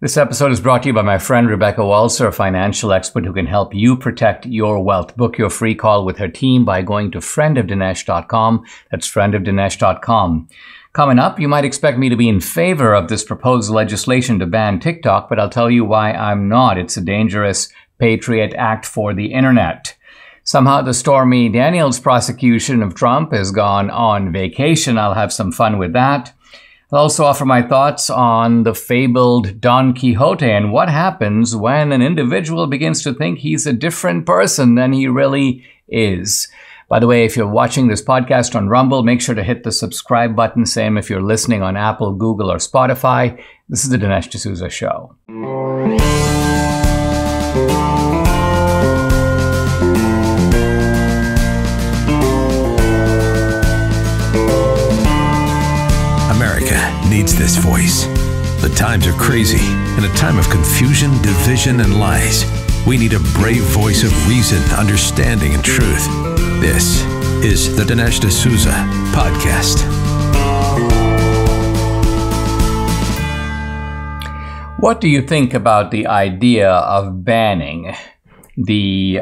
This episode is brought to you by my friend Rebecca Walser, a financial expert who can help you protect your wealth. Book your free call with her team by going to friendofdinesh.com. That's friendofdinesh.com. Coming up, you might expect me to be in favor of this proposed legislation to ban TikTok, but I'll tell you why I'm not. It's a dangerous Patriot Act for the internet. Somehow the Stormy Daniels prosecution of Trump has gone on vacation. I'll have some fun with that. I'll also offer my thoughts on the fabled Don Quixote and what happens when an individual begins to think he's a different person than he really is. By the way, if you're watching this podcast on Rumble, make sure to hit the subscribe button. Same if you're listening on Apple, Google, or Spotify. This is the Dinesh D'Souza Show. Needs this voice. The times are crazy. In a time of confusion, division, and lies, we need a brave voice of reason, understanding, and truth. This is the Dinesh D'Souza Podcast. What do you think about the idea of banning the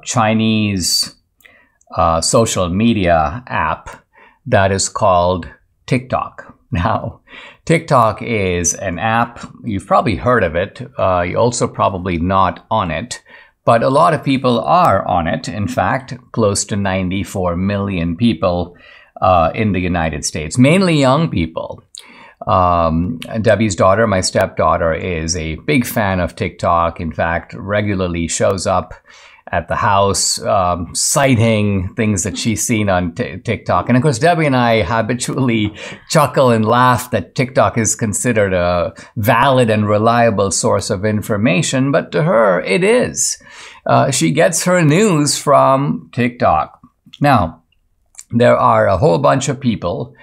Chinese social media app that is called TikTok? Now, TikTok is an app. You've probably heard of it. You're also probably not on it. But a lot of people are on it. In fact, close to 94 million people in the United States, mainly young people. Debbie's daughter, my stepdaughter, is a big fan of TikTok. In fact, regularly shows up at the house, citing things that she's seen on TikTok. And of course, Debbie and I habitually chuckle and laugh that TikTok is considered a valid and reliable source of information, but to her, it is. She gets her news from TikTok. Now, there are a whole bunch of people,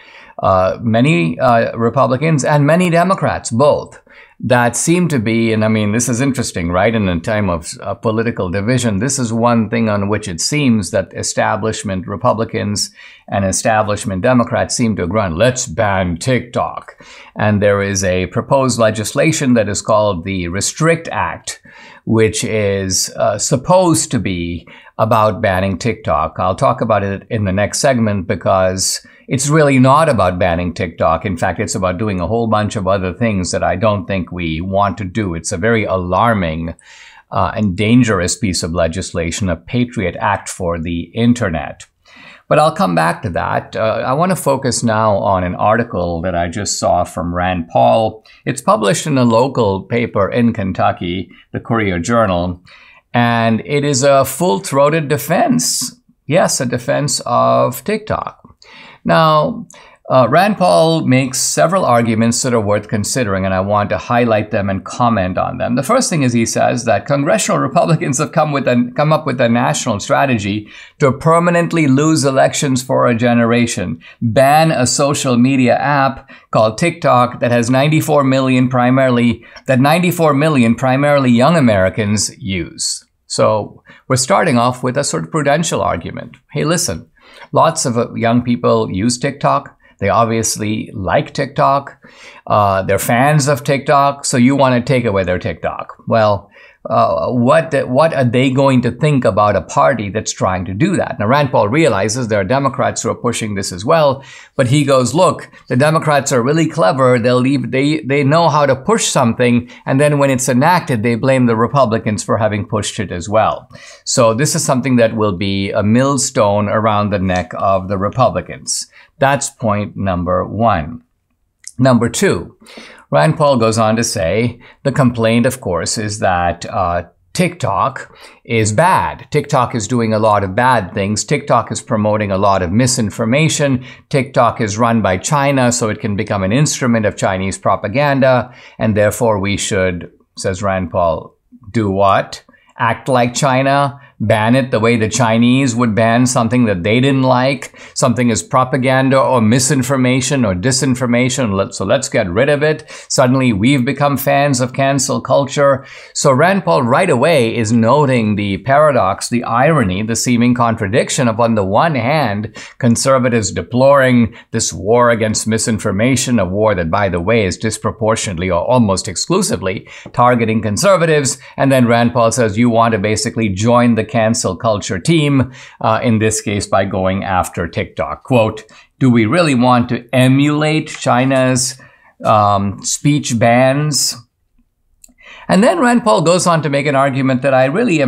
many Republicans and many Democrats, both, that seem to be, and I mean, this is interesting, right? In a time of political division, this is one thing on which it seems that establishment Republicans and establishment Democrats seem to agree on. Let's ban TikTok. And there is a proposed legislation that is called the Restrict Act, which is supposed to be about banning TikTok. I'll talk about it in the next segment because it's really not about banning TikTok. In fact, it's about doing a whole bunch of other things that I don't think we want to do. It's a very alarming and dangerous piece of legislation, a Patriot Act for the internet. But I'll come back to that. I want to focus now on an article that I just saw from Rand Paul. It's published in a local paper in Kentucky, the Courier-Journal, and it is a full-throated defense. Yes, a defense of TikTok. Now, Rand Paul makes several arguments that are worth considering, and I want to highlight them and comment on them. The first thing is he says that congressional Republicans have come up with a national strategy to permanently lose elections for a generation. Ban a social media app called TikTok that has 94 million primarily young Americans use. So we're starting off with a sort of prudential argument. Hey, listen, lots of young people use TikTok. They obviously like TikTok. They're fans of TikTok. So you want to take away their TikTok. Well, what are they going to think about a party that's trying to do that? Now, Rand Paul realizes there are Democrats who are pushing this as well. But he goes, look, the Democrats are really clever. They know how to push something. And then when it's enacted, they blame the Republicans for having pushed it as well. So this is something that will be a millstone around the neck of the Republicans. That's point number one. Number two, Rand Paul goes on to say the complaint, of course, is that TikTok is bad. TikTok is doing a lot of bad things. TikTok is promoting a lot of misinformation. TikTok is run by China, so it can become an instrument of Chinese propaganda. And therefore we should, says Rand Paul, do what? Act like China, ban it the way the Chinese would ban something that they didn't like. Something is propaganda or misinformation or disinformation. So let's get rid of it. Suddenly we've become fans of cancel culture. So Rand Paul right away is noting the paradox, the irony, the seeming contradiction of, on the one hand, conservatives deploring this war against misinformation, a war that, by the way, is disproportionately or almost exclusively targeting conservatives. And then Rand Paul says you want to basically join the cancel culture team, in this case by going after TikTok. Quote, do we really want to emulate China's speech bans? And then Rand Paul goes on to make an argument that I really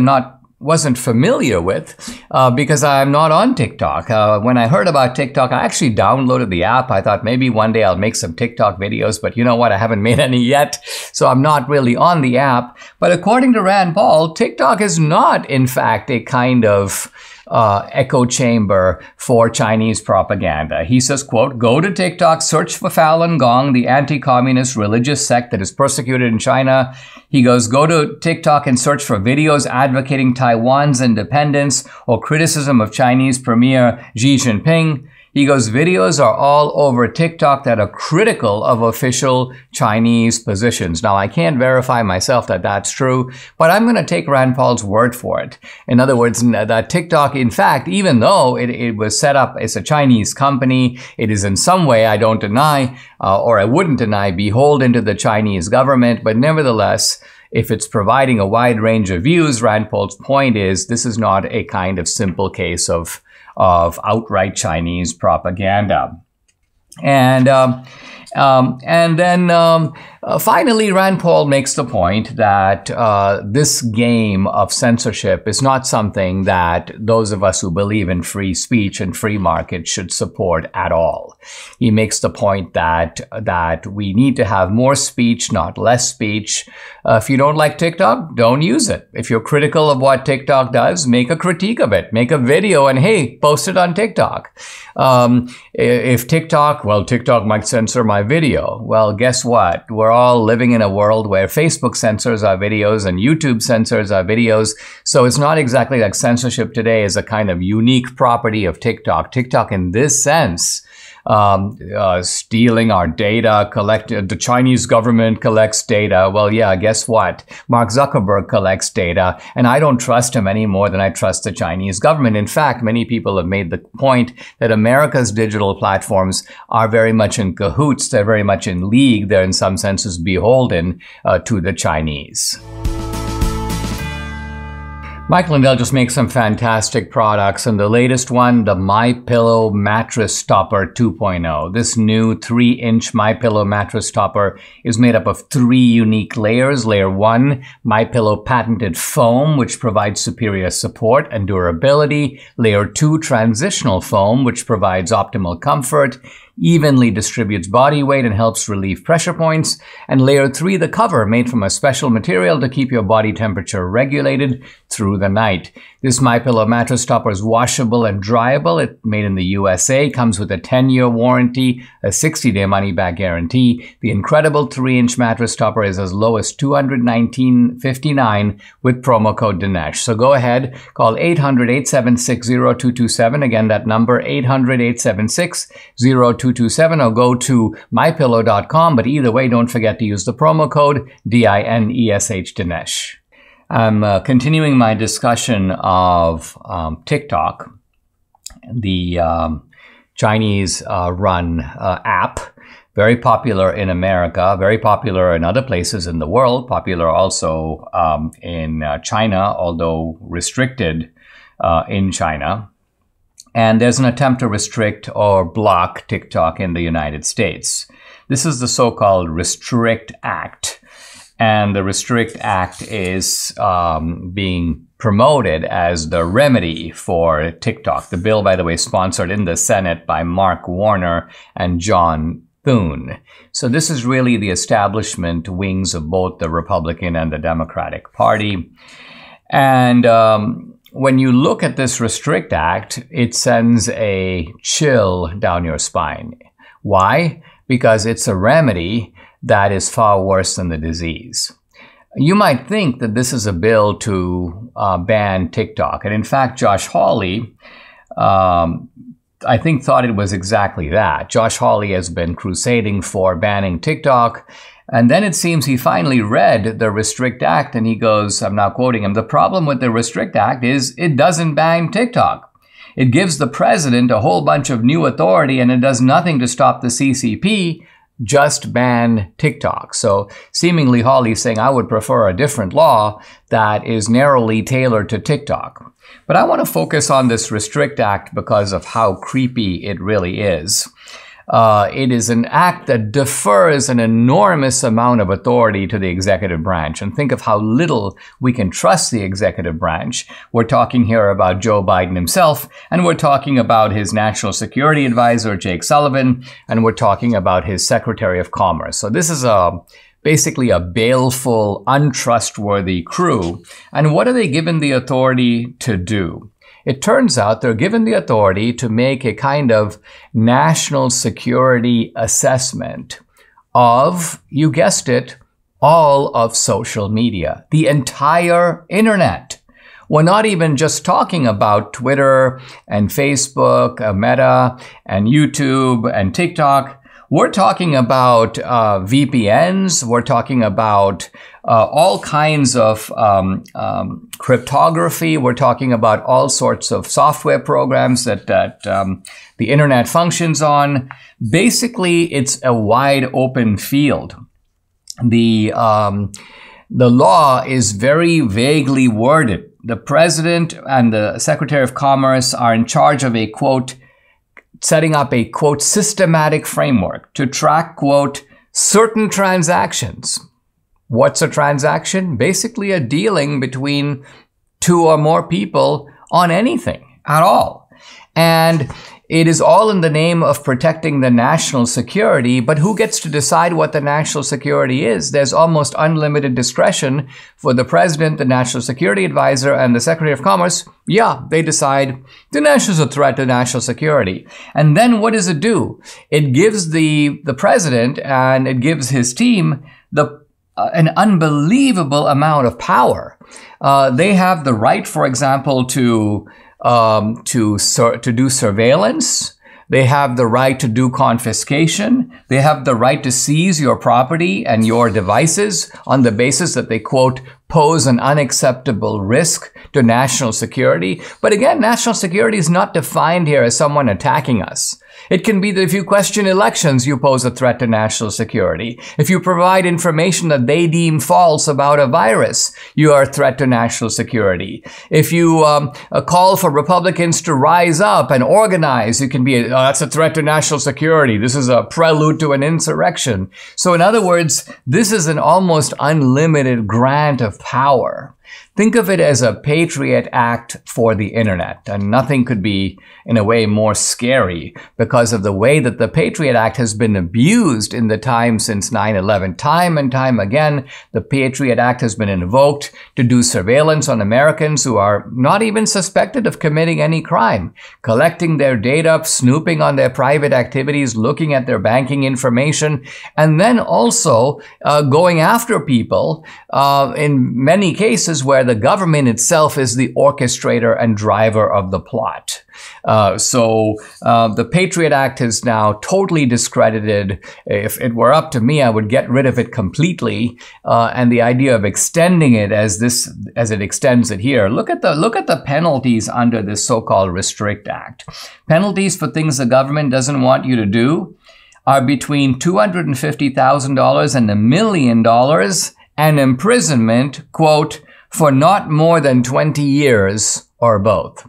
wasn't familiar with because I'm not on TikTok. When I heard about TikTok, I actually downloaded the app. I thought maybe one day I'll make some TikTok videos, but you know what? I haven't made any yet, so I'm not really on the app. But according to Rand Paul, TikTok is not, in fact, a kind of echo chamber for Chinese propaganda. He says, quote, go to TikTok, search for Falun Gong, the anti-communist religious sect that is persecuted in China. He goes, go to TikTok and search for videos advocating Taiwan's independence or criticism of Chinese Premier Xi Jinping. He goes, videos are all over TikTok that are critical of official Chinese positions. Now, I can't verify myself that that's true, but I'm going to take Rand Paul's word for it. In other words, that TikTok, in fact, even though it was set up as a Chinese company, it is in some way, I don't deny, or I wouldn't deny, beholden to the Chinese government. But nevertheless, if it's providing a wide range of views, Rand Paul's point is this is not a kind of simple case of outright Chinese propaganda. And then finally, Rand Paul makes the point that this game of censorship is not something that those of us who believe in free speech and free market should support at all. He makes the point that we need to have more speech, not less speech. If you don't like TikTok, don't use it. If you're critical of what TikTok does, make a critique of it. Make a video and, hey, post it on TikTok. If TikTok might censor my video. Well, guess what? We're all living in a world where Facebook censors our videos and YouTube censors our videos. So it's not exactly like censorship today is a kind of unique property of TikTok. TikTok, in this sense, stealing our data, the Chinese government collects data. Well, yeah, guess what? Mark Zuckerberg collects data, and I don't trust him any more than I trust the Chinese government. In fact, many people have made the point that America's digital platforms are very much in cahoots. They're very much in league. They're in some senses beholden to the Chinese. Mike Lindell just makes some fantastic products, and the latest one, the MyPillow Mattress Topper 2.0. This new 3-inch MyPillow mattress topper is made up of 3 unique layers. Layer 1, MyPillow patented foam, which provides superior support and durability. Layer 2, transitional foam, which provides optimal comfort, evenly distributes body weight and helps relieve pressure points. And layer 3, the cover, made from a special material to keep your body temperature regulated through the night. This MyPillow mattress topper is washable and dryable. It's made in the USA, comes with a 10-year warranty, a 60-day money-back guarantee. The incredible 3-inch mattress topper is as low as $219.59 with promo code Dinesh. So go ahead, call 800-876-0227. Again, that number, 800-876-0227, or go to mypillow.com. But either way, don't forget to use the promo code DINESH Dinesh. I'm continuing my discussion of TikTok, the Chinese-run app, very popular in America, very popular in other places in the world, popular also in China, although restricted in China. And there's an attempt to restrict or block TikTok in the United States. This is the so-called Restrict Act. And the Restrict Act is being promoted as the remedy for TikTok. The bill, by the way, sponsored in the Senate by Mark Warner and John Thune. So this is really the establishment wings of both the Republican and the Democratic Party. And when you look at this Restrict Act, it sends a chill down your spine. Why? Because it's a remedy that is far worse than the disease. You might think that this is a bill to ban TikTok. And in fact, Josh Hawley, I think, thought it was exactly that. Josh Hawley has been crusading for banning TikTok. And then it seems he finally read the Restrict Act and he goes, I'm now quoting him, the problem with the Restrict Act is it doesn't ban TikTok. It gives the president a whole bunch of new authority and it does nothing to stop the CCP, just ban TikTok. So seemingly Hawley's saying, I would prefer a different law that is narrowly tailored to TikTok. But I want to focus on this Restrict Act because of how creepy it really is. It is an act that defers an enormous amount of authority to the executive branch. And think of how little we can trust the executive branch. We're talking here about Joe Biden himself, and we're talking about his national security advisor, Jake Sullivan, and we're talking about his Secretary of Commerce. So this is basically a baleful, untrustworthy crew. And what are they given the authority to do? It turns out they're given the authority to make a kind of national security assessment of, you guessed it, all of social media, the entire internet. We're not even just talking about Twitter and Facebook, Meta and YouTube and TikTok. We're talking about VPNs. We're talking about all kinds of cryptography. We're talking about all sorts of software programs that the internet functions on. Basically, it's a wide open field. The law is very vaguely worded. The president and the Secretary of Commerce are in charge of a, quote, setting up a, quote, systematic framework to track, quote, certain transactions. What's a transaction? Basically a dealing between two or more people on anything at all. And it is all in the name of protecting the national security, but who gets to decide what the national security is? There's almost unlimited discretion for the president, the national security advisor, and the Secretary of Commerce. Yeah, they decide Dinesh is a threat to national security. And then what does it do? It gives the president and it gives his team an unbelievable amount of power. They have the right, for example, to do surveillance. They have the right to do confiscation. They have the right to seize your property and your devices on the basis that they, quote, pose an unacceptable risk to national security. But again, national security is not defined here as someone attacking us. It can be that if you question elections, you pose a threat to national security. If you provide information that they deem false about a virus, you are a threat to national security. If you call for Republicans to rise up and organize, you can be, that's a threat to national security. This is a prelude to an insurrection. So in other words, this is an almost unlimited grant of power. Think of it as a Patriot Act for the internet, and nothing could be, in a way, more scary because of the way that the Patriot Act has been abused in the time since 9/11. Time and time again, the Patriot Act has been invoked to do surveillance on Americans who are not even suspected of committing any crime, collecting their data, snooping on their private activities, looking at their banking information, and then also going after people in many cases where the government itself is the orchestrator and driver of the plot. So the Patriot Act is now totally discredited. If it were up to me, I would get rid of it completely. And the idea of extending it as it extends it here. Look at the penalties under this so-called Restrict Act. Penalties for things the government doesn't want you to do are between $250,000 and $1 million, and imprisonment, quote, for not more than 20 years or both.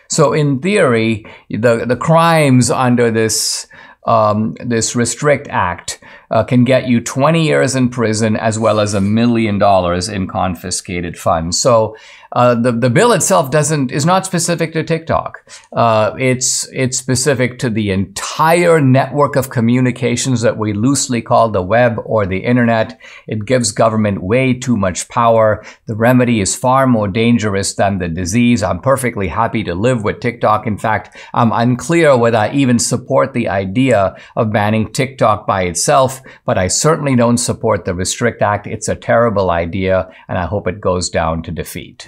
So in theory, the crimes under this Restrict Act can get you 20 years in prison as well as $1 million in confiscated funds. So the bill itself is not specific to TikTok. It's specific to the entire network of communications that we loosely call the web or the internet. It gives government way too much power. The remedy is far more dangerous than the disease. I'm perfectly happy to live with TikTok. In fact, I'm unclear whether I even support the idea of banning TikTok by itself. but I certainly don't support the Restrict Act. It's a terrible idea, and I hope it goes down to defeat.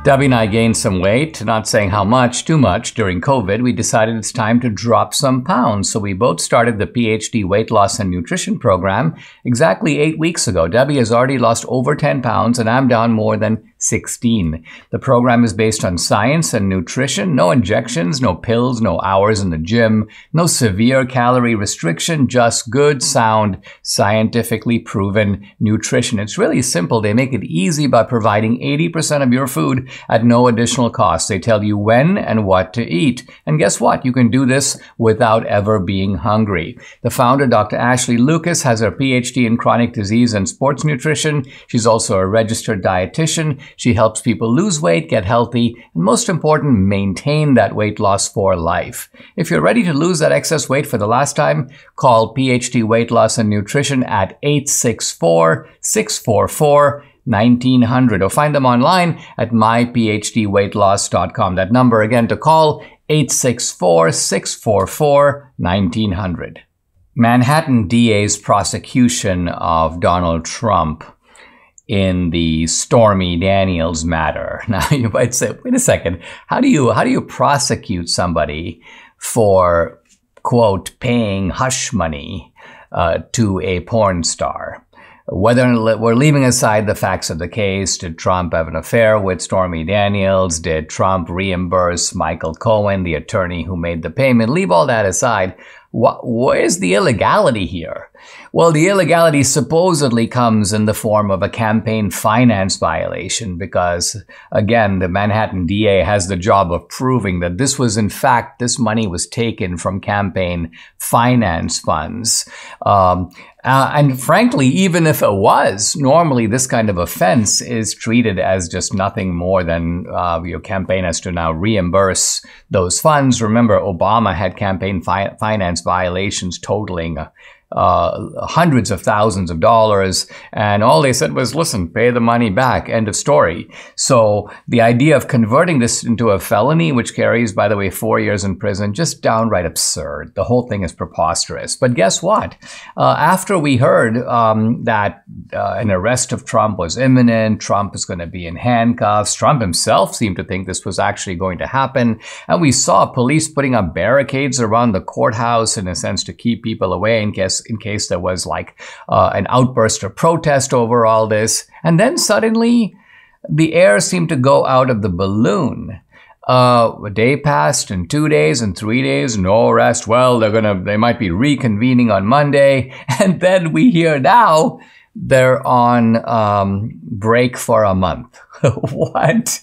Debbie and I gained some weight, not saying how much, too much. During COVID, we decided it's time to drop some pounds. So we both started the PhD weight loss and nutrition program exactly 8 weeks ago. Debbie has already lost over 10 pounds and I'm down more than 16. The program is based on science and nutrition, no injections, no pills, no hours in the gym, no severe calorie restriction, just good, sound, scientifically proven nutrition. It's really simple. They make it easy by providing 80% of your food at no additional cost. They tell you when and what to eat. And guess what? You can do this without ever being hungry. The founder, Dr. Ashley Lucas, has her PhD in chronic disease and sports nutrition. She's also a registered dietitian. She helps people lose weight, get healthy, and most important, maintain that weight loss for life. If you're ready to lose that excess weight for the last time, call PhD Weight Loss and Nutrition at 864-644-1900 or find them online at myphdweightloss.com. That number again to call, 864-644-1900. Manhattan DA's prosecution of Donald Trump in the Stormy Daniels matter. Now you might say, wait a second, how do you prosecute somebody for, quote, paying hush money to a porn star? Whether we're leaving aside the facts of the case, did Trump have an affair with Stormy Daniels? Did Trump reimburse Michael Cohen, the attorney who made the payment? Leave all that aside. Where's the illegality here? Well, the illegality supposedly comes in the form of a campaign finance violation because, again, the Manhattan DA has the job of proving that this money was taken from campaign finance funds. And frankly, even if it was, normally this kind of offense is treated as just nothing more than your campaign has to now reimburse those funds. Remember, Obama had campaign finance violations totaling hundreds of thousands of dollars, and all they said was, listen, pay the money back, end of story. So the idea of converting this into a felony, which carries, by the way, 4 years in prison, just downright absurd. The whole thing is preposterous. But guess what? After we heard that an arrest of Trump was imminent, Trump is going to be in handcuffs, Trump himself seemed to think this was actually going to happen, and we saw police putting up barricades around the courthouse in a sense to keep people away in case there was like an outburst of protest over all this. And then suddenly the air seemed to go out of the balloon. A day passed, and 2 days and 3 days, no arrest. Well, they might be reconvening on Monday. And then we hear now they're on break for a month. What?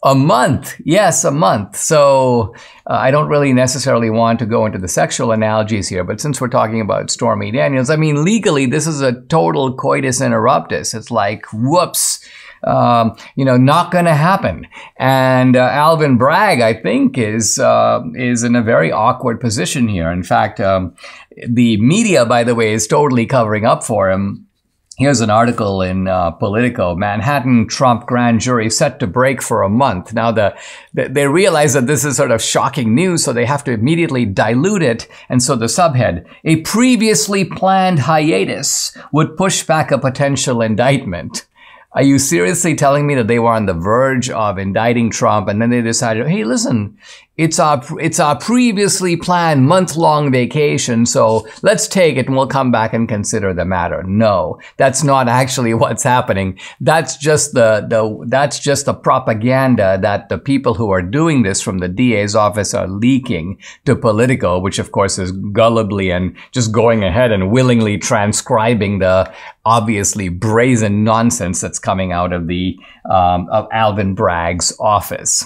A month? Yes, a month. So I don't really necessarily want to go into the sexual analogies here, but since we're talking about Stormy Daniels, I mean, legally, this is a total coitus interruptus. It's like, whoops. Not going to happen. And Alvin Bragg, I think, is in a very awkward position here. In fact, the media, by the way, is totally covering up for him. Here's an article in Politico. Manhattan Trump grand jury set to break for a month. Now, they realize that this is sort of shocking news, so they have to immediately dilute it. And so the subhead, a previously planned hiatus would push back a potential indictment. Are you seriously telling me that they were on the verge of indicting Trump and then they decided, hey, listen, it's our previously planned month-long vacation, so let's take it and we'll come back and consider the matter? No, that's not actually what's happening. That's just the propaganda that the people who are doing this from the DA's office are leaking to Politico, which of course is gullibly and just going ahead and willingly transcribing the obviously brazen nonsense that's coming out of of Alvin Bragg's office.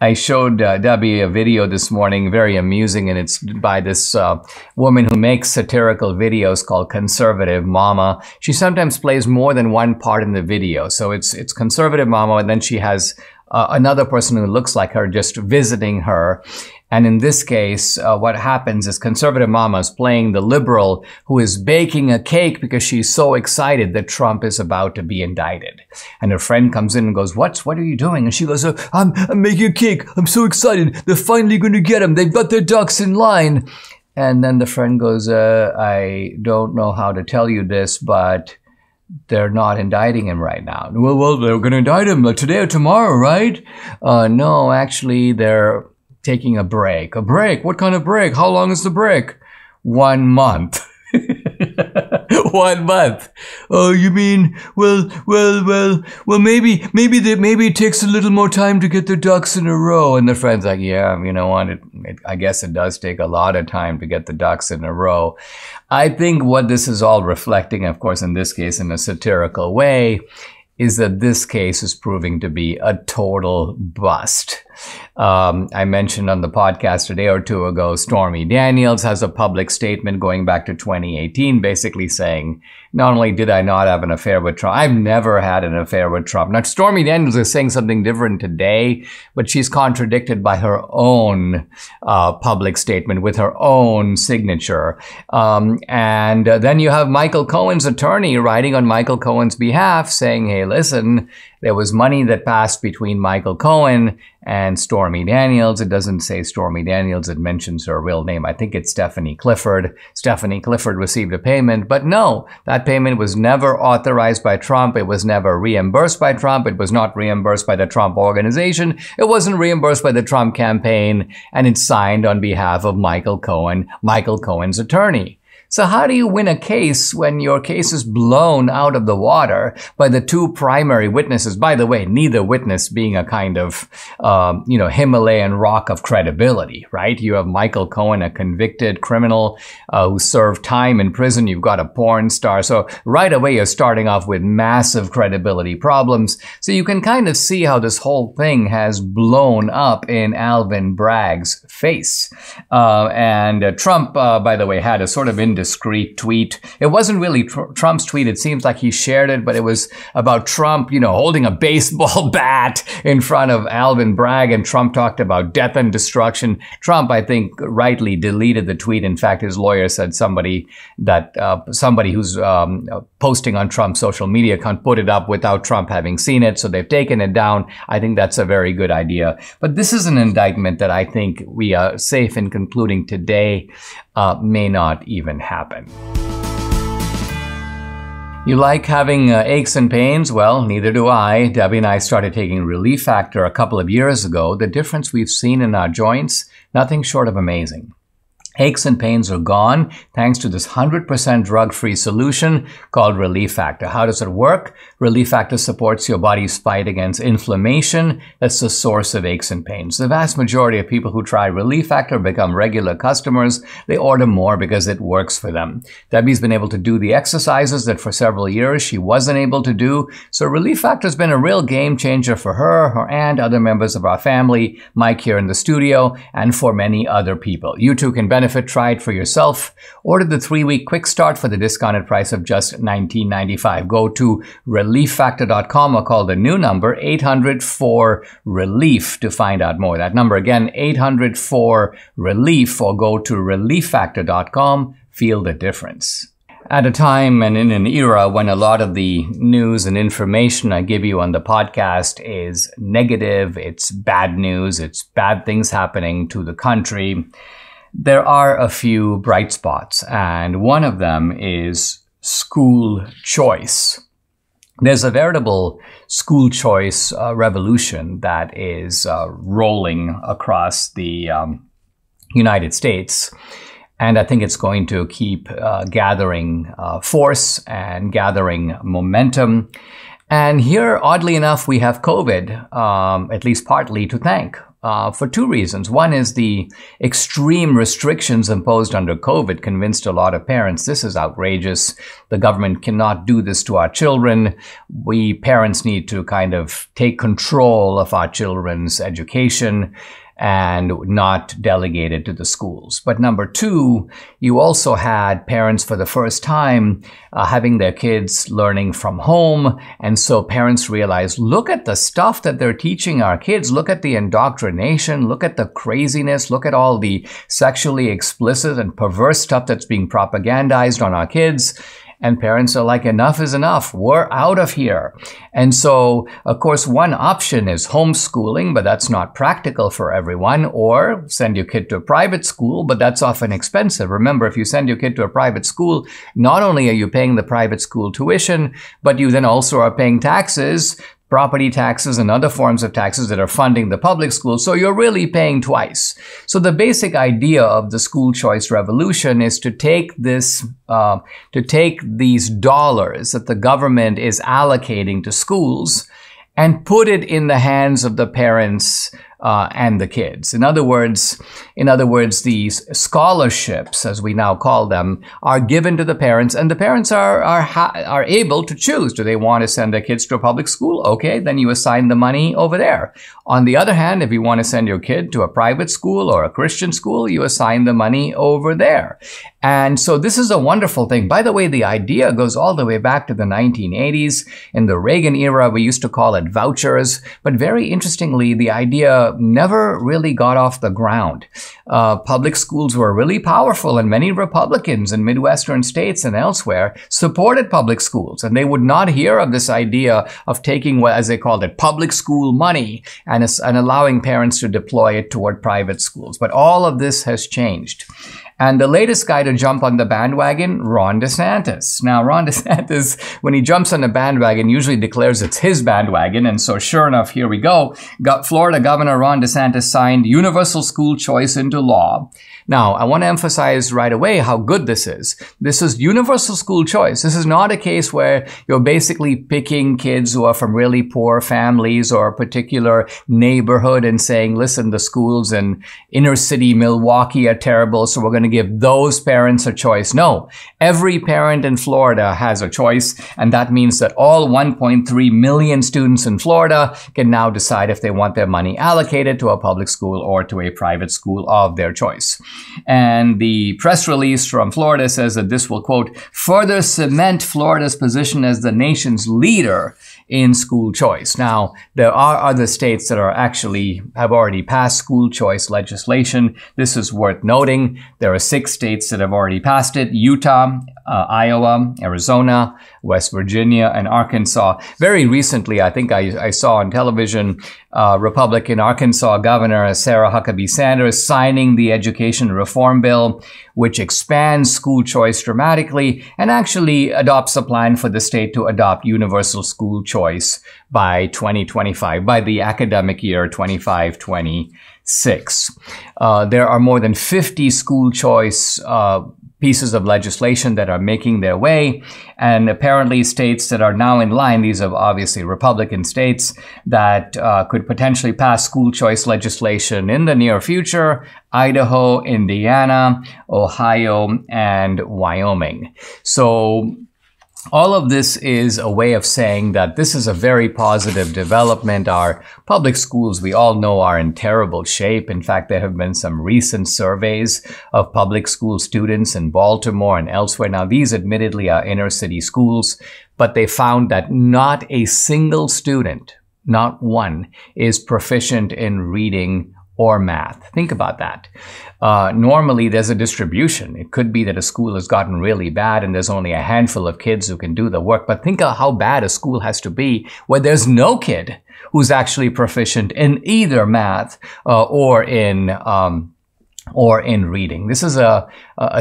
I showed Debbie a video this morning, very amusing, and it's by this woman who makes satirical videos called Conservative Mama. She sometimes plays more than one part in the video. So it's Conservative Mama, and then she has another person who looks like her just visiting her. And in this case, what happens is Conservative Mama is playing the liberal who is baking a cake because she's so excited that Trump is about to be indicted. And her friend comes in and goes, what are you doing? And she goes, I'm making a cake. I'm so excited. They're finally going to get him. They've got their ducks in line. And then the friend goes, I don't know how to tell you this, but they're not indicting him right now. Well, they're going to indict him today or tomorrow, right? No, actually, they're taking a break. A break? What kind of break? How long is the break? 1 month. 1 month. Oh, you mean, well, maybe it takes a little more time to get the ducks in a row. And the friend's like, yeah, you know what? I guess it does take a lot of time to get the ducks in a row. I think what this is all reflecting, of course, in this case, in a satirical way, is that this case is proving to be a total bust. I mentioned on the podcast a day or two ago, Stormy Daniels has a public statement going back to 2018, basically saying, not only did I not have an affair with Trump, I've never had an affair with Trump. Now, Stormy Daniels is saying something different today, but she's contradicted by her own public statement with her own signature. And then you have Michael Cohen's attorney writing on Michael Cohen's behalf saying, hey, listen, there was money that passed between Michael Cohen and Stormy Daniels. It doesn't say Stormy Daniels. It mentions her real name. I think it's Stephanie Clifford. Stephanie Clifford received a payment, but no, that payment was never authorized by Trump. It was never reimbursed by Trump. It was not reimbursed by the Trump organization. It wasn't reimbursed by the Trump campaign, and it's signed on behalf of Michael Cohen, Michael Cohen's attorney. So how do you win a case when your case is blown out of the water by the two primary witnesses? By the way, neither witness being a kind of, Himalayan rock of credibility, right? You have Michael Cohen, a convicted criminal who served time in prison. You've got a porn star. So right away, you're starting off with massive credibility problems. So you can kind of see how this whole thing has blown up in Alvin Bragg's face. And Trump, by the way, had a sort of indiscreet tweet. It wasn't really Trump's tweet. It seems like he shared it, but it was about Trump, holding a baseball bat in front of Alvin Bragg, and Trump talked about death and destruction. Trump, I think, rightly deleted the tweet. In fact, his lawyer said somebody who's posting on Trump's social media can't put it up without Trump having seen it, so they've taken it down. I think that's a very good idea. But this is an indictment that I think we are safe in concluding today may not even happen. You like having aches and pains? Well, neither do I. Debbie and I started taking Relief Factor a couple of years ago. The difference we've seen in our joints, nothing short of amazing. Aches and pains are gone thanks to this 100% drug-free solution called Relief Factor. How does it work? Relief Factor supports your body's fight against inflammation. That's the source of aches and pains. The vast majority of people who try Relief Factor become regular customers. They order more because it works for them. Debbie's been able to do the exercises that for several years she wasn't able to do. So Relief Factor has been a real game changer for her and other members of our family, Mike here in the studio, and for many other people. You too can benefit. Try it for yourself. Order the 3-week quick start for the discounted price of just $19.95. Go to relieffactor.com or call the new number 800-4-RELIEF to find out more. That number again, 800-4-RELIEF, or go to relieffactor.com. Feel the difference. At a time and in an era when a lot of the news and information I give you on the podcast is negative, it's bad news, it's bad things happening to the country, there are a few bright spots, and one of them is school choice. There's a veritable school choice revolution that is rolling across the United States, and I think it's going to keep gathering force and gathering momentum. And here, oddly enough, we have COVID, at least partly, to thank. For two reasons. One is the extreme restrictions imposed under COVID convinced a lot of parents, this is outrageous. The government cannot do this to our children. We parents need to kind of take control of our children's education and not delegate it to the schools. But number two, you also had parents for the first time having their kids learning from home. And so parents realized, look at the stuff that they're teaching our kids. Look at the indoctrination. Look at the craziness. Look at all the sexually explicit and perverse stuff that's being propagandized on our kids. And parents are like, enough is enough. We're out of here. And so, of course, one option is homeschooling, but that's not practical for everyone, or send your kid to a private school, but that's often expensive. Remember, if you send your kid to a private school, not only are you paying the private school tuition, but you then also are paying taxes, property taxes and other forms of taxes that are funding the public schools. So you're really paying twice. So the basic idea of the school choice revolution is to take these dollars that the government is allocating to schools and put it in the hands of the parents and the kids. In other words, these scholarships, as we now call them, are given to the parents, and the parents are able to choose. Do they want to send their kids to a public school? Okay, then you assign the money over there. On the other hand, if you want to send your kid to a private school or a Christian school, you assign the money over there. And so this is a wonderful thing. By the way, the idea goes all the way back to the 1980s. In the Reagan era, we used to call it vouchers. But very interestingly, the idea never really got off the ground. Public schools were really powerful, and many Republicans in Midwestern states and elsewhere supported public schools. And they would not hear of this idea of taking, as they called it, public school money and allowing parents to deploy it toward private schools. But all of this has changed. And the latest guy to jump on the bandwagon, Ron DeSantis. Now, Ron DeSantis, when he jumps on the bandwagon, usually declares it's his bandwagon. And so sure enough, here we go. Florida Governor Ron DeSantis signed universal school choice into law. Now, I want to emphasize right away how good this is. This is universal school choice. This is not a case where you're basically picking kids who are from really poor families or a particular neighborhood and saying, listen, the schools in inner city Milwaukee are terrible, so we're going to give those parents a choice. No, every parent in Florida has a choice, and that means that all 1.3 million students in Florida can now decide if they want their money allocated to a public school or to a private school of their choice. And the press release from Florida says that this will, quote, further cement Florida's position as the nation's leader in school choice. Now, there are other states that have already passed school choice legislation. This is worth noting. There are 6 states that have already passed it: Utah, Iowa, Arizona, West Virginia, and Arkansas. Very recently, I think I saw on television Republican Arkansas Governor Sarah Huckabee Sanders signing the education reform bill, which expands school choice dramatically and actually adopts a plan for the state to adopt universal school choice by 2025, by the academic year 25-26. There are more than 50 school choice pieces of legislation that are making their way, and apparently states that are now in line, these are obviously Republican states, that could potentially pass school choice legislation in the near future: Idaho, Indiana, Ohio, and Wyoming. So all of this is a way of saying that this is a very positive development. Our public schools, we all know, are in terrible shape. In fact, there have been some recent surveys of public school students in Baltimore and elsewhere. Now, these admittedly are inner city schools, but they found that not a single student, not one, is proficient in reading or math. Think about that. Normally, there's a distribution. It could be that a school has gotten really bad and there's only a handful of kids who can do the work. But think of how bad a school has to be where there's no kid who's actually proficient in either math or in reading. This is a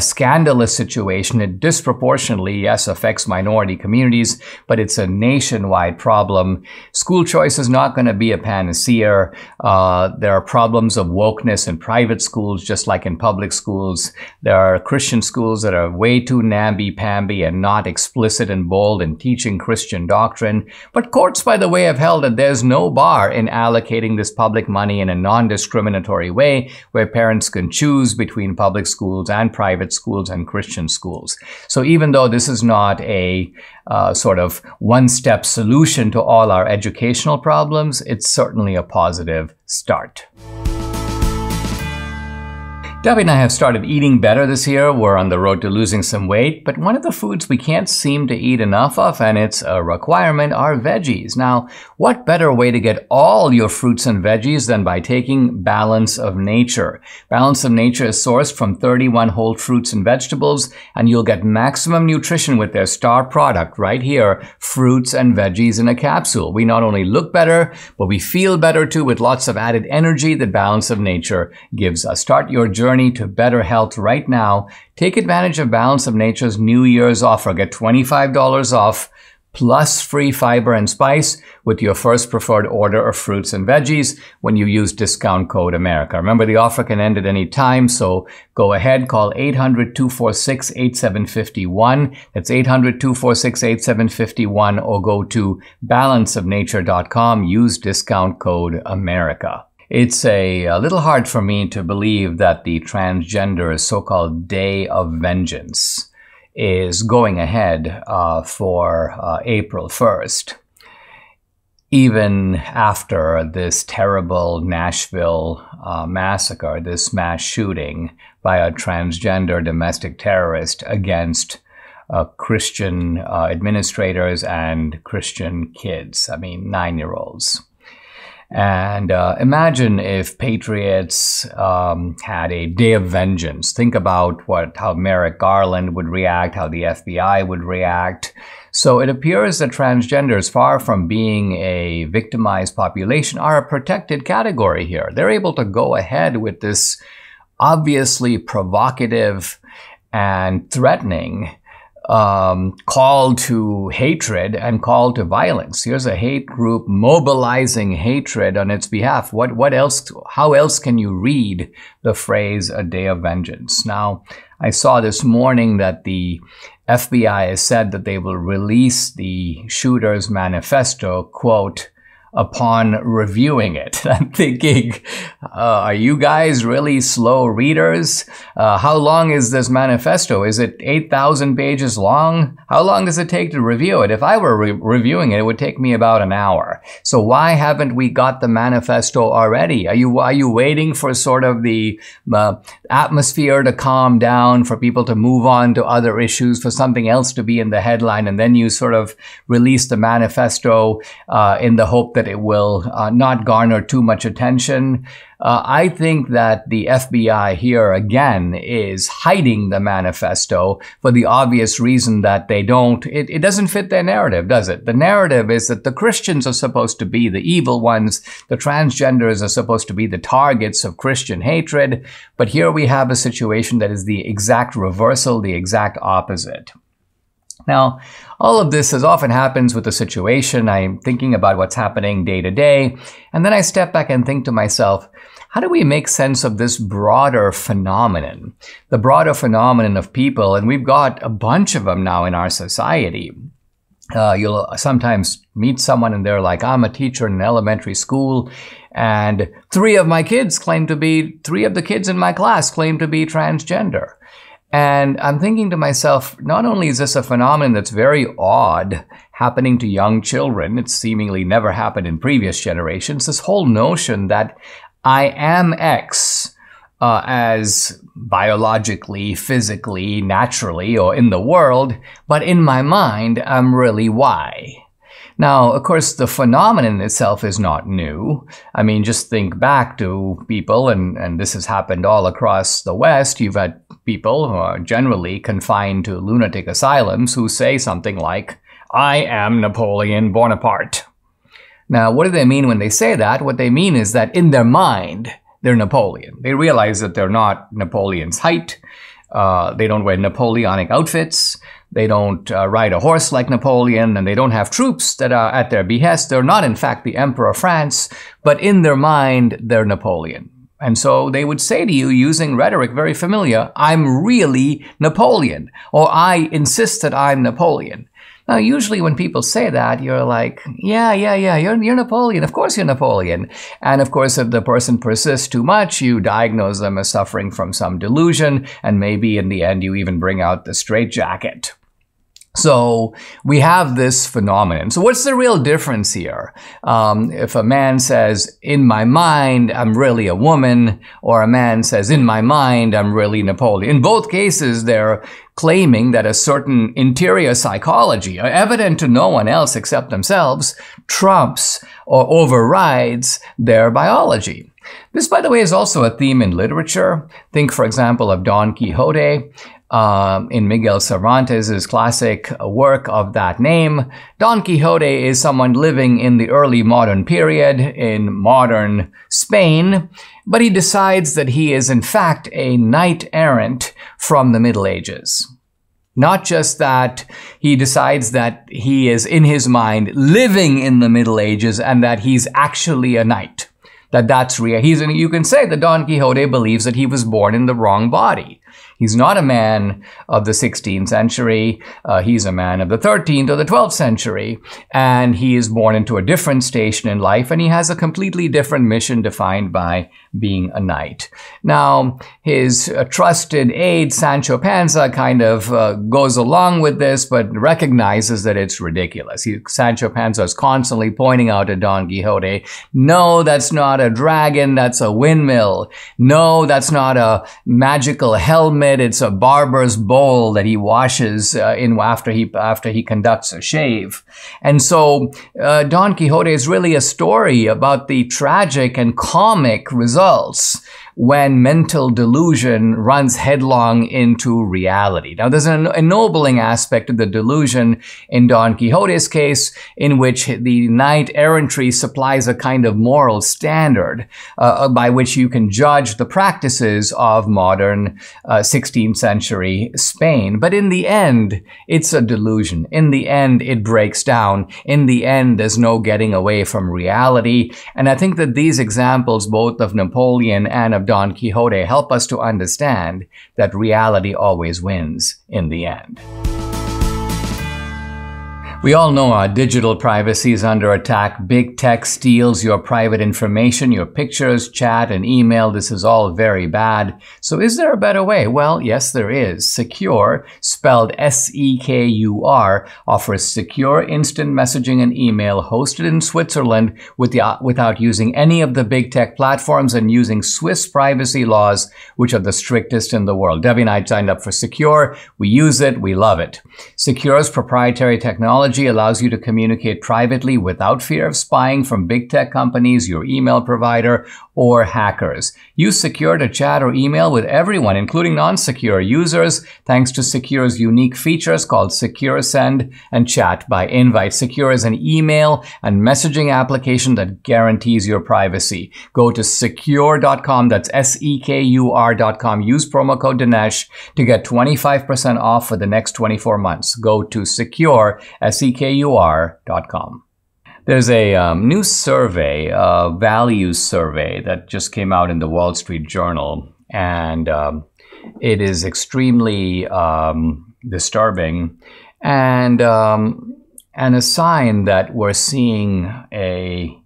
scandalous situation. It disproportionately, yes, affects minority communities, but it's a nationwide problem. School choice is not going to be a panacea. There are problems of wokeness in private schools, just like in public schools. There are Christian schools that are way too namby-pamby and not explicit and bold in teaching Christian doctrine. But courts, by the way, have held that there's no bar in allocating this public money in a non-discriminatory way where parents can choose between public schools and private schools and Christian schools. So even though this is not a sort of one-step solution to all our educational problems, it's certainly a positive start. Debbie and I have started eating better this year. We're on the road to losing some weight, but one of the foods we can't seem to eat enough of, and it's a requirement, are veggies. Now, what better way to get all your fruits and veggies than by taking Balance of Nature? Balance of Nature is sourced from 31 whole fruits and vegetables, and you'll get maximum nutrition with their star product right here, fruits and veggies in a capsule. We not only look better, but we feel better too, with lots of added energy that Balance of Nature gives us. Start your journey to better health right now. Take advantage of Balance of Nature's New Year's offer. Get $25 off plus free fiber and spice with your first preferred order of fruits and veggies when you use discount code America. Remember, the offer can end at any time, so go ahead, call 800-246-8751. That's 800-246-8751, or go to balanceofnature.com. Use discount code America. It's a little hard for me to believe that the transgender so-called Day of Vengeance is going ahead for April 1st, even after this terrible Nashville massacre, this mass shooting by a transgender domestic terrorist against Christian administrators and Christian kids. I mean, 9-year-olds. And imagine if patriots had a day of vengeance. Think about how Merrick Garland would react, how the FBI would react. So it appears that transgenders, far from being a victimized population, are a protected category here. They're able to go ahead with this obviously provocative and threatening call to hatred and call to violence. Here's a hate group mobilizing hatred on its behalf. What else? How else can you read the phrase "a day of vengeance"? Now, I saw this morning that the FBI has said that they will release the shooter's manifesto, quote, upon reviewing it. I'm thinking, are you guys really slow readers? How long is this manifesto? Is it 8,000 pages long? How long does it take to review it? If I were reviewing it, it would take me about an hour. So why haven't we got the manifesto already? Are you waiting for sort of the atmosphere to calm down, for people to move on to other issues, for something else to be in the headline, and then you sort of release the manifesto in the hope that it will not garner too much attention? I think that the FBI here, again, is hiding the manifesto for the obvious reason that it doesn't fit their narrative, does it? The narrative is that the Christians are supposed to be the evil ones. The transgenders are supposed to be the targets of Christian hatred. But here we have a situation that is the exact reversal, the exact opposite. Now, all of this, as often happens with the situation, I'm thinking about what's happening day to day, and then I step back and think to myself, how do we make sense of this broader phenomenon? The broader phenomenon of people, and we've got a bunch of them now in our society. You'll sometimes meet someone and they're like, I'm a teacher in an elementary school, and three of the kids in my class claim to be transgender. And I'm thinking to myself, not only is this a phenomenon that's very odd, happening to young children, it's seemingly never happened in previous generations, this whole notion that I am X as biologically, physically, naturally, or in the world, but in my mind, I'm really Y. Now, of course, the phenomenon itself is not new. I mean, just think back to people, and this has happened all across the West. You've had people who are generally confined to lunatic asylums who say something like, I am Napoleon Bonaparte. Now, what do they mean when they say that? What they mean is that in their mind, they're Napoleon. They realize that they're not Napoleon's height. They don't wear Napoleonic outfits. They don't ride a horse like Napoleon, and they don't have troops that are at their behest. They're not, in fact, the Emperor of France, but in their mind, they're Napoleon. And so they would say to you, using rhetoric very familiar, I'm really Napoleon, or I insist that I'm Napoleon. Now, usually when people say that, you're like, yeah, you're Napoleon. Of course you're Napoleon. And of course, if the person persists too much, you diagnose them as suffering from some delusion, and maybe in the end, you even bring out the straitjacket. So we have this phenomenon. So what's the real difference here? If a man says, in my mind, I'm really a woman, or a man says, in my mind, I'm really Napoleon. In both cases, they're claiming that a certain interior psychology, evident to no one else except themselves, trumps or overrides their biology. This, by the way, is also a theme in literature. Think, for example, of Don Quixote. In Miguel Cervantes' classic work of that name, Don Quixote is someone living in the early modern period in modern Spain, but he decides that he is in fact a knight-errant from the Middle Ages. Not just that, he decides that he is in his mind living in the Middle Ages and that he's actually a knight. That's real. You can say that Don Quixote believes that he was born in the wrong body. He's not a man of the 16th century. He's a man of the 13th or the 12th century. And he is born into a different station in life, and he has a completely different mission defined by being a knight. Now, his trusted aide, Sancho Panza, kind of goes along with this, but recognizes that it's ridiculous. Sancho Panza is constantly pointing out to Don Quixote, no, that's not a dragon, that's a windmill. No, that's not a magical helmet. It's a barber's bowl that he washes in after he conducts a shave. And so Don Quixote is really a story about the tragic and comic results when mental delusion runs headlong into reality. Now, there's an ennobling aspect of the delusion in Don Quixote's case, in which the knight-errantry supplies a kind of moral standard by which you can judge the practices of modern 16th century Spain. But in the end, it's a delusion. In the end, it breaks down. In the end, there's no getting away from reality. And I think that these examples, both of Napoleon and of Don Quixote, help us to understand that reality always wins in the end. We all know our digital privacy is under attack. Big tech steals your private information, your pictures, chat, and email. This is all very bad. So is there a better way? Well, yes, there is. Secure, spelled S-E-K-U-R, offers secure instant messaging and email hosted in Switzerland without using any of the big tech platforms and using Swiss privacy laws, which are the strictest in the world. Debbie and I signed up for Secure. We use it. We love it. Secure's proprietary technology allows you to communicate privately without fear of spying from big tech companies, your email provider, or hackers. Use Secure to chat or email with everyone, including non-secure users, thanks to Secure's unique features called Secure Send and Chat by Invite. Secure is an email and messaging application that guarantees your privacy. Go to secure.com, that's SEKUR.com. Use promo code Dinesh to get 25% off for the next 24 months. Go to secure, SEKUR.com. There's a new survey, a values survey that just came out in the Wall Street Journal, and it is extremely disturbing and a sign that we're seeing a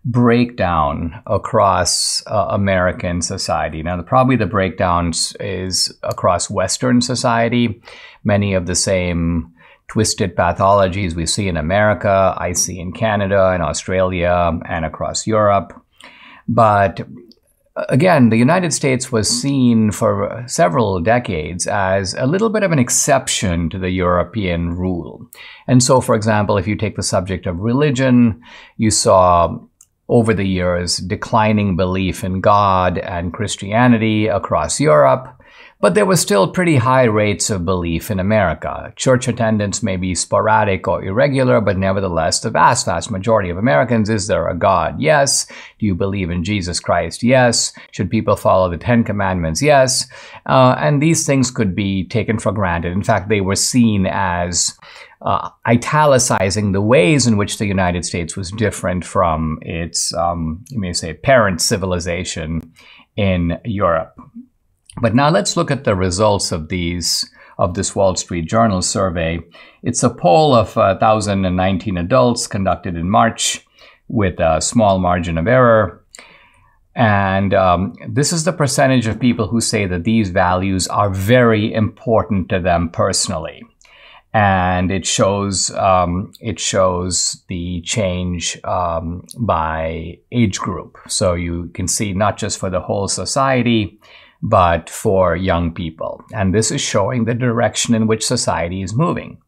breakdown across American society. Now, probably the breakdown is across Western society. Many of the same twisted pathologies we see in America, I see in Canada and Australia and across Europe. But again, the United States was seen for several decades as a little bit of an exception to the European rule. And so, for example, if you take the subject of religion, you saw over the years declining belief in God and Christianity across Europe. But there was still pretty high rates of belief in America. Church attendance may be sporadic or irregular, but nevertheless, the vast, vast majority of Americans, is there a God? Yes. Do you believe in Jesus Christ? Yes. Should people follow the 10 Commandments? Yes. And these things could be taken for granted. In fact, they were seen as italicizing the ways in which the United States was different from its, you may say, parent civilization in Europe. But now let's look at the results of this Wall Street Journal survey. It's a poll of 1,019 adults conducted in March with a small margin of error. And this is the percentage of people who say that these values are very important to them personally. and it shows the change by age group. So you can see not just for the whole society, but for young people. And this is showing the direction in which society is moving.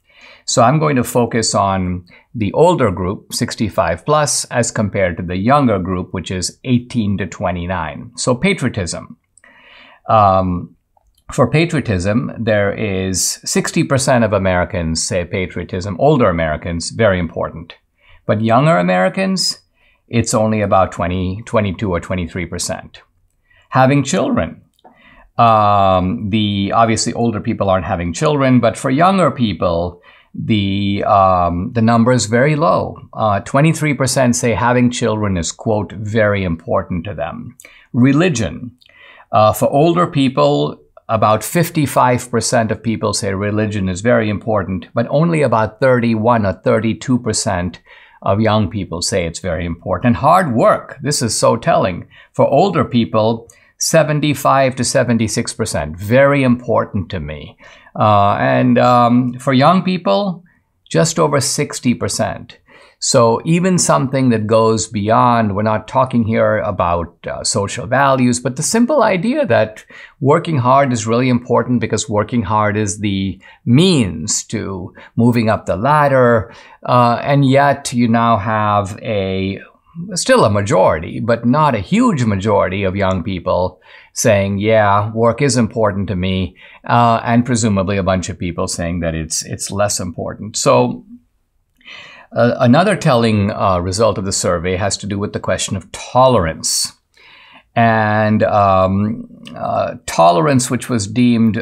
So I'm going to focus on the older group, 65 plus, as compared to the younger group, which is 18 to 29. So patriotism. For patriotism, there is 60% of Americans say patriotism, older Americans, very important. But younger Americans, it's only about 22 or 23%. Having children. Obviously older people aren't having children, but for younger people, the number is very low. 23% say having children is, quote, very important to them. Religion. For older people, about 55% of people say religion is very important, but only about 31 or 32% of young people say it's very important. And hard work, this is so telling. For older people, 75 to 76%, very important to me. For young people, just over 60%. So even something that goes beyond, we're not talking here about social values, but the simple idea that working hard is really important because working hard is the means to moving up the ladder. And yet you now have still a majority, but not a huge majority of young people saying, yeah, work is important to me, and presumably a bunch of people saying that it's less important. So another telling result of the survey has to do with the question of tolerance. And tolerance, which was deemed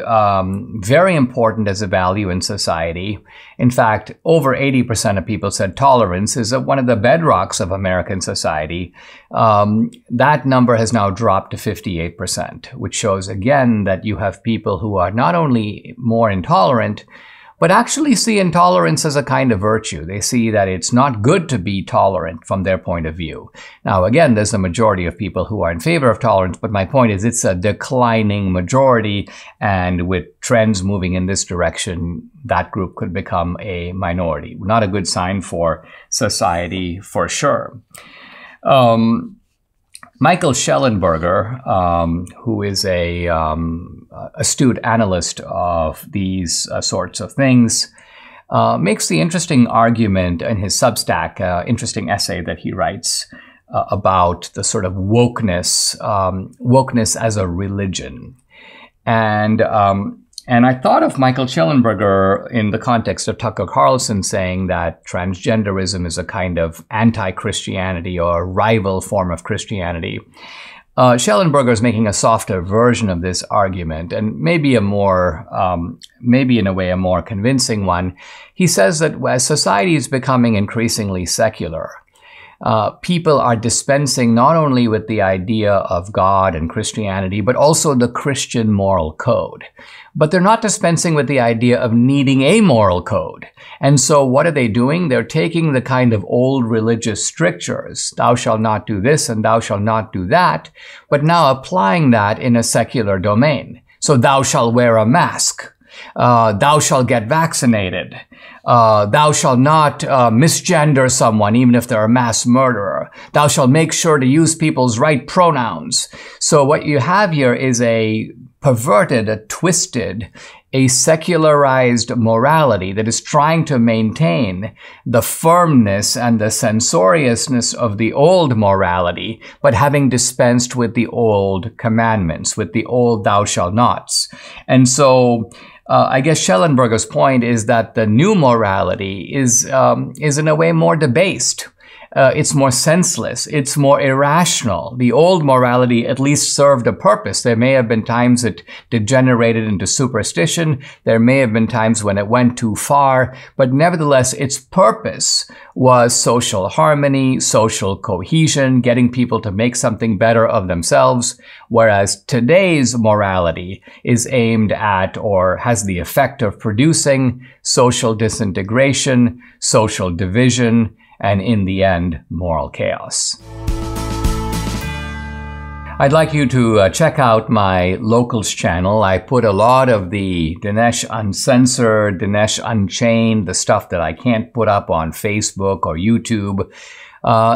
very important as a value in society. In fact, over 80% of people said tolerance is one of the bedrocks of American society. That number has now dropped to 58%, which shows again that you have people who are not only more intolerant, but actually see intolerance as a kind of virtue. They see that it's not good to be tolerant from their point of view. Now, again, there's a majority of people who are in favor of tolerance, but my point is it's a declining majority, and with trends moving in this direction, that group could become a minority. Not a good sign for society, for sure. Michael Schellenberger, who is a astute analyst of these sorts of things, makes the interesting argument in his Substack, interesting essay that he writes about the sort of wokeness as a religion. And I thought of Michael Schellenberger in the context of Tucker Carlson saying that transgenderism is a kind of anti-Christianity or rival form of Christianity. Schellenberger is making a softer version of this argument, and maybe in a way a more convincing one. He says that as society is becoming increasingly secular, people are dispensing not only with the idea of God and Christianity, but also the Christian moral code. But they're not dispensing with the idea of needing a moral code. And so what are they doing? They're taking the kind of old religious strictures, thou shalt not do this and thou shalt not do that, but now applying that in a secular domain. So thou shalt wear a mask. Thou shalt get vaccinated. Thou shalt not misgender someone, even if they're a mass murderer. Thou shalt make sure to use people's right pronouns. So what you have here is a perverted, a twisted, a secularized morality that is trying to maintain the firmness and the censoriousness of the old morality, but having dispensed with the old commandments, with the old thou shalt nots. And so I guess Schellenberger's point is that the new morality is in a way more debased. It's more senseless. It's more irrational. The old morality at least served a purpose. There may have been times it degenerated into superstition. There may have been times when it went too far. But nevertheless, its purpose was social harmony, social cohesion, getting people to make something better of themselves. Whereas today's morality is aimed at or has the effect of producing social disintegration, social division, and in the end, moral chaos. I'd like you to check out my Locals channel. I put a lot of the Dinesh Uncensored, Dinesh Unchained, the stuff that I can't put up on Facebook or YouTube.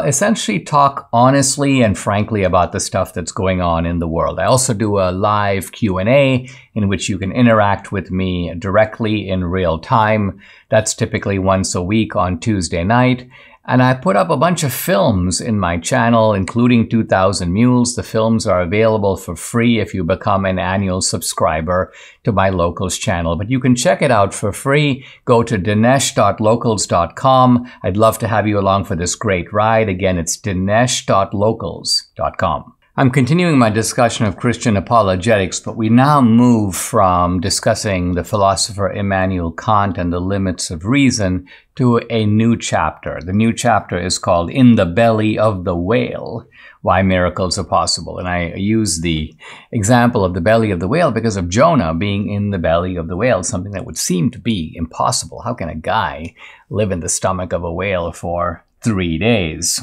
Essentially talk honestly and frankly about the stuff that's going on in the world. I also do a live Q&A in which you can interact with me directly in real time. That's typically once a week on Tuesday night. And I put up a bunch of films in my channel, including 2000 Mules. The films are available for free if you become an annual subscriber to my Locals channel. But you can check it out for free. Go to dinesh.locals.com. I'd love to have you along for this great ride. Again, it's dinesh.locals.com. I'm continuing my discussion of Christian apologetics, but we now move from discussing the philosopher Immanuel Kant and the limits of reason to a new chapter. The new chapter is called In the Belly of the Whale, Why Miracles Are Possible. And I use the example of the belly of the whale because of Jonah being in the belly of the whale, something that would seem to be impossible. How can a guy live in the stomach of a whale for 3 days?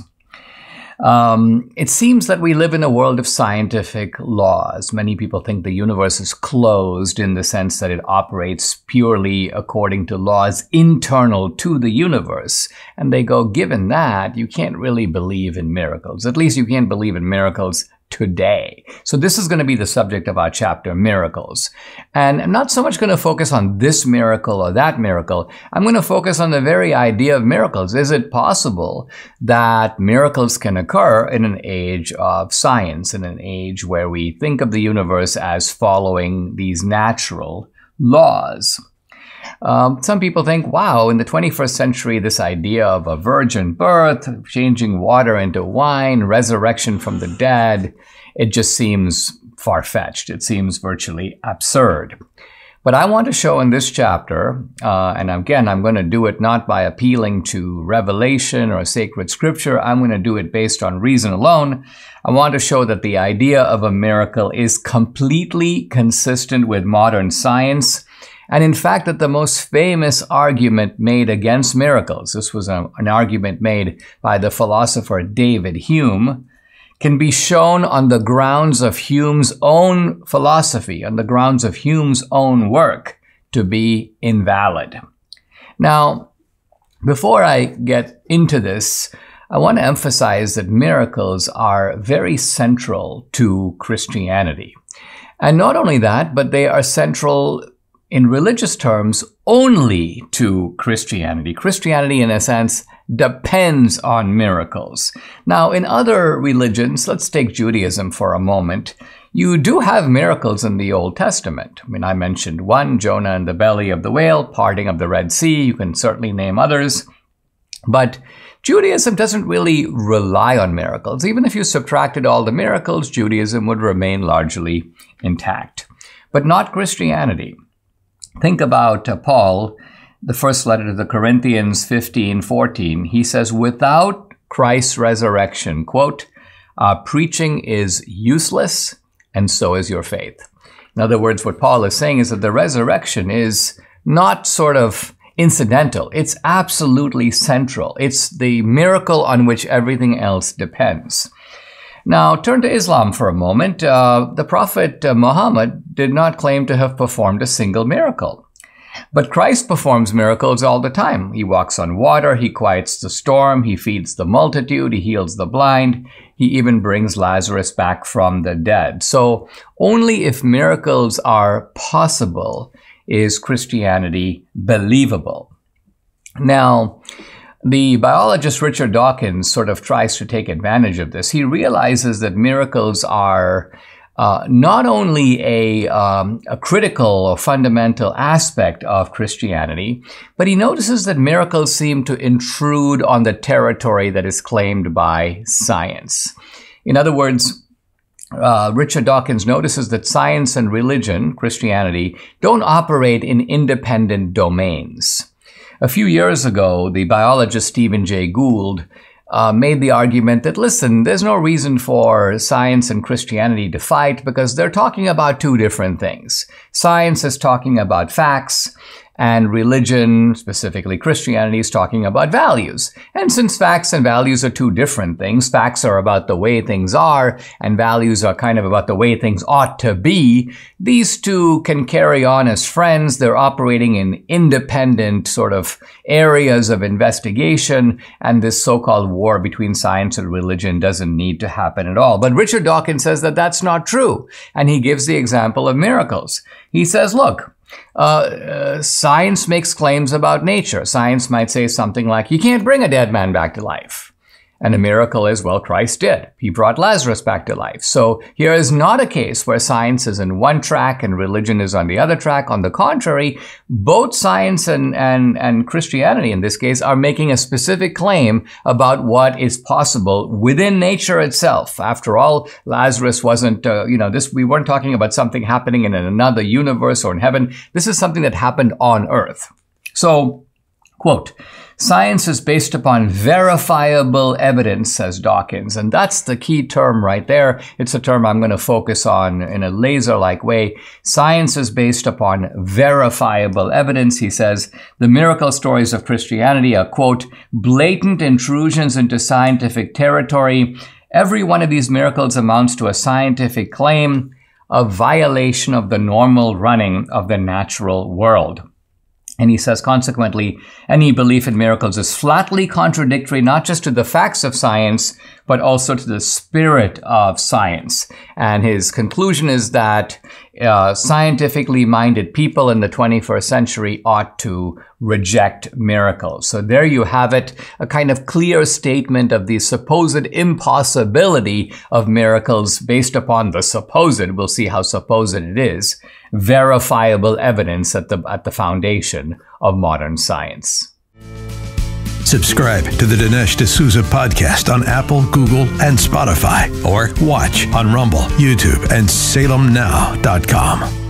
It seems that we live in a world of scientific laws. Many people think the universe is closed in the sense that it operates purely according to laws internal to the universe. And they go, given that, you can't really believe in miracles. At least you can't believe in miracles today. So this is going to be the subject of our chapter, Miracles. And I'm not so much going to focus on this miracle or that miracle. I'm going to focus on the very idea of miracles. Is it possible that miracles can occur in an age of science, in an age where we think of the universe as following these natural laws? Some people think, wow, in the 21st century, this idea of a virgin birth, changing water into wine, resurrection from the dead, it just seems far-fetched. It seems virtually absurd. But I want to show in this chapter, and again, I'm going to do it not by appealing to revelation or sacred scripture. I'm going to do it based on reason alone. I want to show that the idea of a miracle is completely consistent with modern science. And in fact, that the most famous argument made against miracles, this was an argument made by the philosopher David Hume, can be shown on the grounds of Hume's own philosophy, on the grounds of Hume's own work, to be invalid. Now, before I get into this, I want to emphasize that miracles are very central to Christianity. And not only that, but they are central in religious terms only to Christianity. Christianity, in a sense, depends on miracles. Now, in other religions, let's take Judaism for a moment, you do have miracles in the Old Testament. I mean, I mentioned one, Jonah in the belly of the whale, parting of the Red Sea. You can certainly name others. But Judaism doesn't really rely on miracles. Even if you subtracted all the miracles, Judaism would remain largely intact. But not Christianity. Think about Paul, the first letter to the Corinthians 15:14. He says, without Christ's resurrection, quote, our preaching is useless and so is your faith. In other words, what Paul is saying is that the resurrection is not sort of incidental. It's absolutely central. It's the miracle on which everything else depends. Now, turn to Islam for a moment. The Prophet Muhammad did not claim to have performed a single miracle. But Christ performs miracles all the time. He walks on water, he quiets the storm, he feeds the multitude, he heals the blind, he even brings Lazarus back from the dead. So only if miracles are possible is Christianity believable. Now, the biologist Richard Dawkins sort of tries to take advantage of this. He realizes that miracles are not only a critical or fundamental aspect of Christianity, but he notices that miracles seem to intrude on the territory that is claimed by science. In other words, Richard Dawkins notices that science and religion, Christianity, don't operate in independent domains. A few years ago, the biologist Stephen Jay Gould made the argument that, listen, there's no reason for science and Christianity to fight because they're talking about two different things. Science is talking about facts, and religion, specifically Christianity, is talking about values. And since facts and values are two different things, facts are about the way things are, and values are kind of about the way things ought to be, these two can carry on as friends. They're operating in independent sort of areas of investigation, and this so-called war between science and religion doesn't need to happen at all. But Richard Dawkins says that that's not true, and he gives the example of miracles. He says, look, science makes claims about nature. Science might say something like, you can't bring a dead man back to life. And a miracle is, well, Christ did. He brought Lazarus back to life. So here is not a case where science is in one track and religion is on the other track. On the contrary, both science and Christianity, in this case, are making a specific claim about what is possible within nature itself. After all, Lazarus wasn't, we weren't talking about something happening in another universe or in heaven. This is something that happened on earth. So, quote, science is based upon verifiable evidence, says Dawkins. And that's the key term right there. It's a term I'm going to focus on in a laser-like way. Science is based upon verifiable evidence. He says, the miracle stories of Christianity are, quote, blatant intrusions into scientific territory. Every one of these miracles amounts to a scientific claim, a violation of the normal running of the natural world. And he says, consequently, any belief in miracles is flatly contradictory not just to the facts of science, but also to the spirit of science. And his conclusion is that scientifically minded people in the 21st century ought to reject miracles. So there you have it, a kind of clear statement of the supposed impossibility of miracles based upon the supposed, we'll see how supposed it is, verifiable evidence at the foundation of modern science. Subscribe to the Dinesh D'Souza podcast on Apple, Google, and Spotify, or watch on Rumble, YouTube, and SalemNow.com.